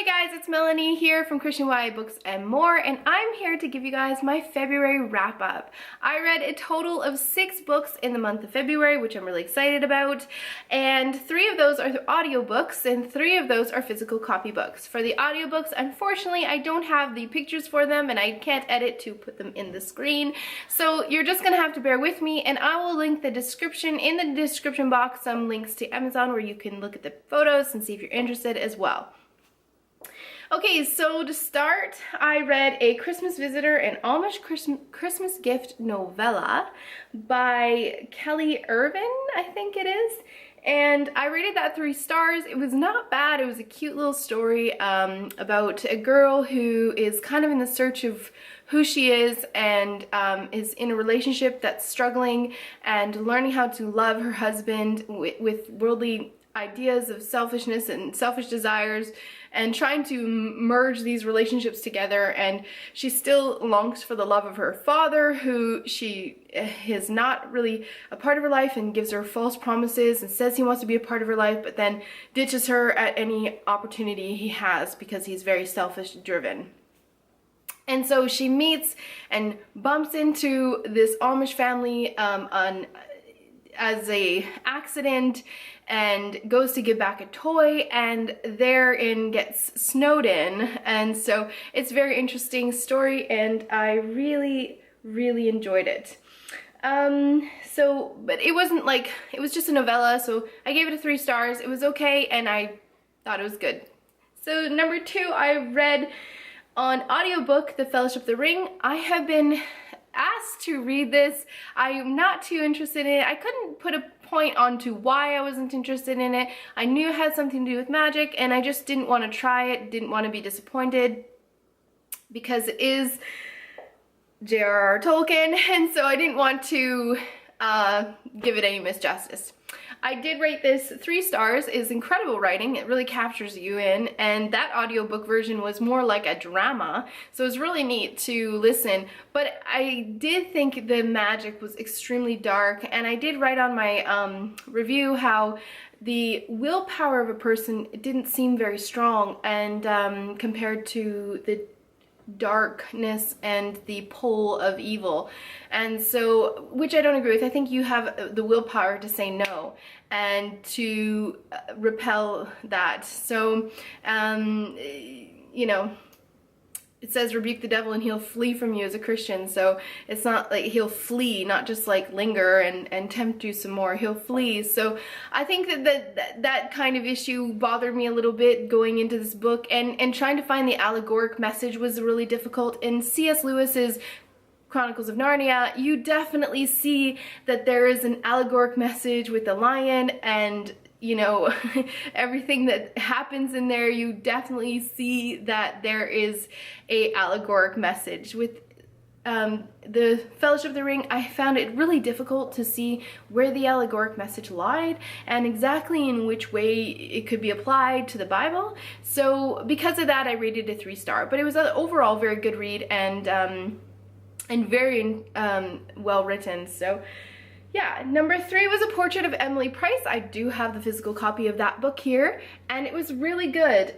Hey guys, it's Melanie here from Christian YA Books and More, and I'm here to give you guys my February wrap up. I read a total of 6 books in the month of February, which I'm really excited about, and 3 of those are the audiobooks and 3 of those are physical copy books. For the audiobooks, unfortunately, I don't have the pictures for them and I can't edit to put them in the screen, so you're just gonna have to bear with me, and I will link the description in the description box, some links to Amazon where you can look at the photos and see if you're interested as well. Okay, so to start, I read A Christmas Visitor, an Amish Christmas gift novella by Kelly Irvin, I think it is. And I rated that 3 stars. It was not bad. It was a cute little story about a girl who is kind of in the search of who she is and is in a relationship that's struggling and learning how to love her husband with worldly ideas of selfishness and selfish desires, and trying to merge these relationships together. And she still longs for the love of her father, who she is not really a part of her life and gives her false promises and says he wants to be a part of her life, but then ditches her at any opportunity he has because he's very selfish driven. And so she meets and bumps into this Amish family as a accident, and goes to give back a toy, and therein gets snowed in. And so it's a very interesting story and I really enjoyed it. But it wasn't like, it was just a novella, so I gave it a 3 stars. It was okay and I thought it was good. So number 2, I read on audiobook The Fellowship of the Ring. I have been asked to read this. I'm not too interested in it. I couldn't put a point onto why I wasn't interested in it. I knew it had something to do with magic and I just didn't want to try it, didn't want to be disappointed because it is J.R.R. Tolkien, and so I didn't want to give it any misjustice. I did rate this 3 stars. It's incredible writing. It really captures you in, and that audiobook version was more like a drama, so it was really neat to listen. But I did think the magic was extremely dark, and I did write on my review how the willpower of a person didn't seem very strong, and compared to the darkness and the pull of evil, and so, which I don't agree with. I think you have the willpower to say no and to repel that. So you know, it says rebuke the devil and he'll flee from you as a Christian, so it's not like he'll flee, not just like linger and tempt you some more. He'll flee. So I think that kind of issue bothered me a little bit going into this book, and trying to find the allegoric message was really difficult. In C.S. Lewis's Chronicles of Narnia, you definitely see that there is an allegoric message with the lion, and you know, everything that happens in there, you definitely see that there is a allegoric message. With the Fellowship of the Ring, I found it really difficult to see where the allegoric message lied and exactly in which way it could be applied to the Bible. So because of that, I rated it a 3 star, but it was an overall very good read and very well written. So yeah, number 3 was A Portrait of Emily Price. I do have the physical copy of that book here, and it was really good.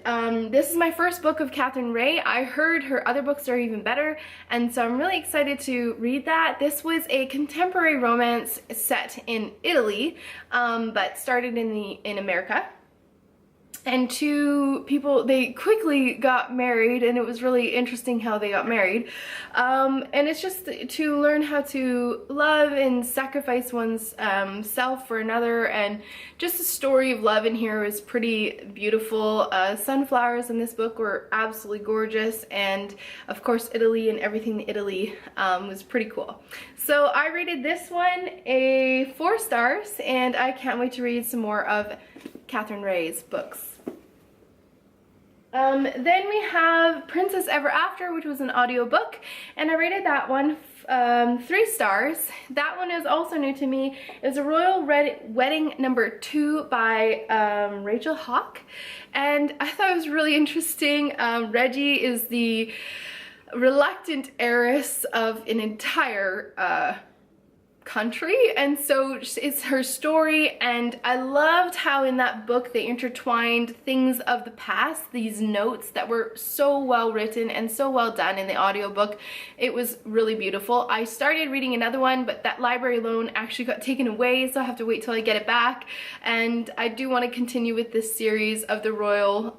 This is my first book of Catherine Ray. I heard her other books are even better, and so I'm really excited to read that. This was a contemporary romance set in Italy, but started in America. And 2 people, they quickly got married, and it was really interesting how they got married. And it's just to learn how to love and sacrifice one's self for another, and just the story of love in here was pretty beautiful. Sunflowers in this book were absolutely gorgeous, and of course Italy and everything in Italy was pretty cool. So I rated this one a 4 stars, and I can't wait to read some more of Catherine Ray's books. Then we have Princess Ever After, which was an audiobook, and I rated that one 3 stars. That one is also new to me. It was A Royal Wedding number 2 by Rachel Hawke, and I thought it was really interesting. Reggie is the reluctant heiress of an entire country, and so it's her story. And I loved how in that book they intertwined things of the past, these notes that were so well written and so well done in the audiobook. It was really beautiful. I started reading another one, but that library loan actually got taken away, so I have to wait till I get it back. And I do want to continue with this series of the royal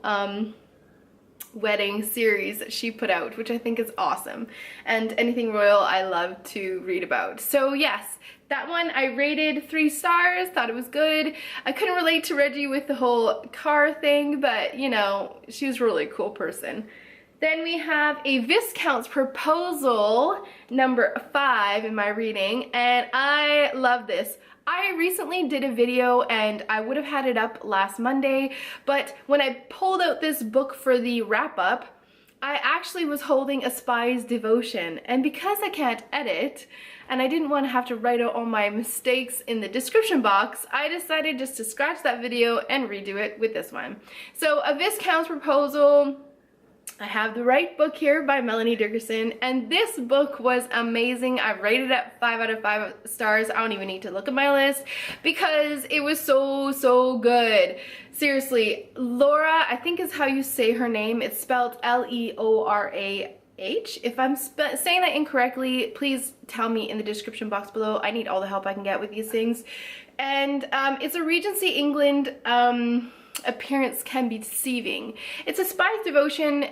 wedding series that she put out, which I think is awesome, and anything royal I love to read about. So yes, that one I rated 3 stars, thought it was good. I couldn't relate to Reggie with the whole car thing, but you know, she was a really cool person. Then we have A Viscount's Proposal, number 5 in my reading, and I love this. I recently did a video and I would have had it up last Monday, but when I pulled out this book for the wrap-up, I actually was holding A Spy's Devotion, and because I can't edit and I didn't want to have to write out all my mistakes in the description box, I decided just to scratch that video and redo it with this one. So A Viscount's Proposal, I have the right book here by Melanie Dickerson, and this book was amazing. I rated it 5 out of 5 stars. I don't even need to look at my list because it was so good. Seriously, Laura, I think is how you say her name. It's spelled Leorah. If I'm saying that incorrectly, please tell me in the description box below. I need all the help I can get with these things. And it's a Regency England appearance can be deceiving. It's a Spy's Devotion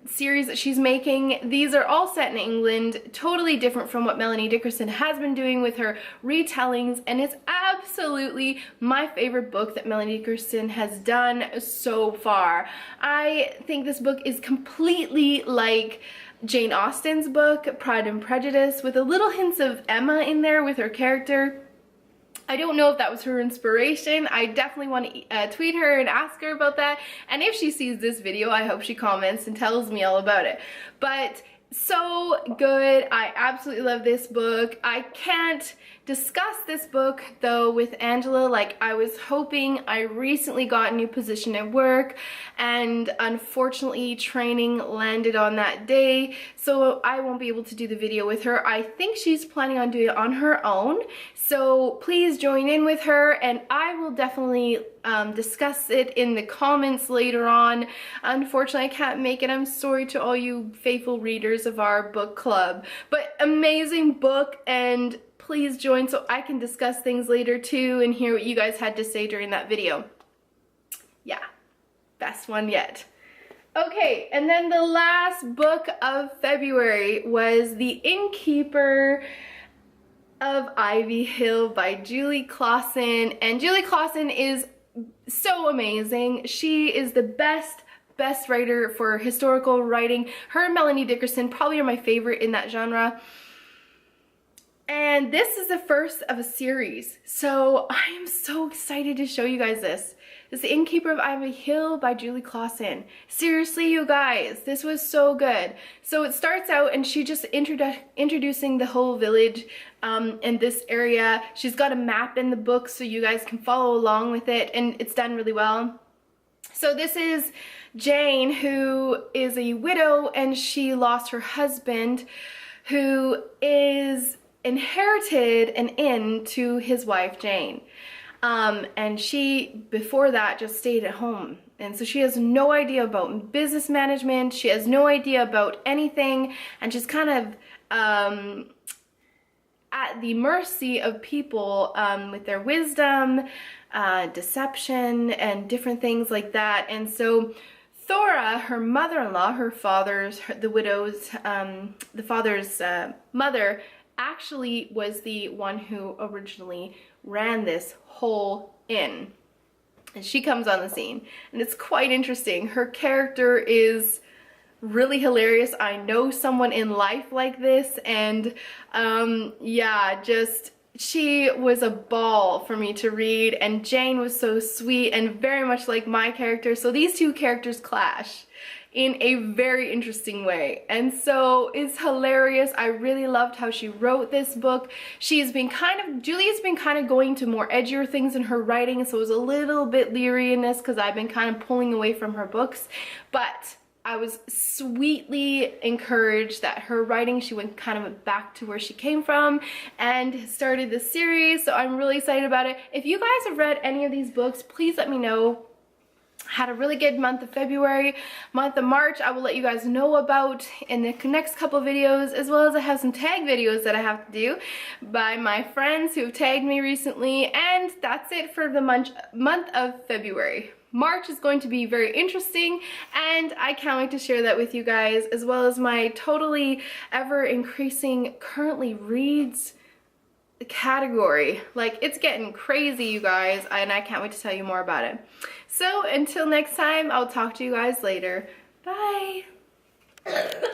series that she's making. These are all set in England, totally different from what Melanie Dickerson has been doing with her retellings, and it's absolutely my favorite book that Melanie Dickerson has done so far. I think this book is completely like Jane Austen's book, Pride and Prejudice, with a little hints of Emma in there with her character. I don't know if that was her inspiration. I definitely want to tweet her and ask her about that. And if she sees this video, I hope she comments and tells me all about it. But so good. I absolutely love this book. I can't discuss this book though with Angela like I was hoping. I recently got a new position at work, and unfortunately training landed on that day, so I won't be able to do the video with her. I think she's planning on doing it on her own, so please join in with her, and I will definitely discuss it in the comments later on. Unfortunately, I can't make it. I'm sorry to all you faithful readers of our book club, but amazing book, and please join so I can discuss things later too and hear what you guys had to say during that video. Yeah, best one yet. Okay, and then the last book of February was The Innkeeper of Ivy Hill by Julie Klassen, and Julie Klassen is so amazing. She is the best writer for historical writing. Her and Melanie Dickerson probably are my favorite in that genre. And this is the first of a series, so I am so excited to show you guys this. This is The Innkeeper of Ivy Hill by Julie Klassen. Seriously, you guys, this was so good. So it starts out and she just introducing the whole village in this area. She's got a map in the book so you guys can follow along with it, and it's done really well. So this is Jane, who is a widow, and she lost her husband, who is inherited an inn to his wife Jane, and she before that just stayed at home, and so she has no idea about business management. She has no idea about anything, and she's kind of at the mercy of people with their wisdom, deception, and different things like that. And so Thora, her mother-in-law, the father's mother, actually was the one who originally ran this whole inn, and she comes on the scene, and it's quite interesting. Her character is really hilarious. I know someone in life like this, and yeah, just she was a ball for me to read, and Jane was so sweet and very much like my character, so these two characters clash in a very interesting way, and so it's hilarious. I really loved how she wrote this book. Julie's been kind of going to more edgier things in her writing, so it was a little bit leery in this because I've been kind of pulling away from her books, but I was sweetly encouraged that her writing, she went kind of back to where she came from and started this series, so I'm really excited about it. If you guys have read any of these books, please let me know. Had a really good month of February. Month of March I will let you guys know about in the next couple videos, as well as I have some tag videos that I have to do by my friends who have tagged me recently. And that's it for the month of February. March is going to be very interesting, and I can't wait to share that with you guys, as well as my totally ever increasing currently reads category. Like, it's getting crazy, you guys, and I can't wait to tell you more about it. So until next time, I'll talk to you guys later. Bye.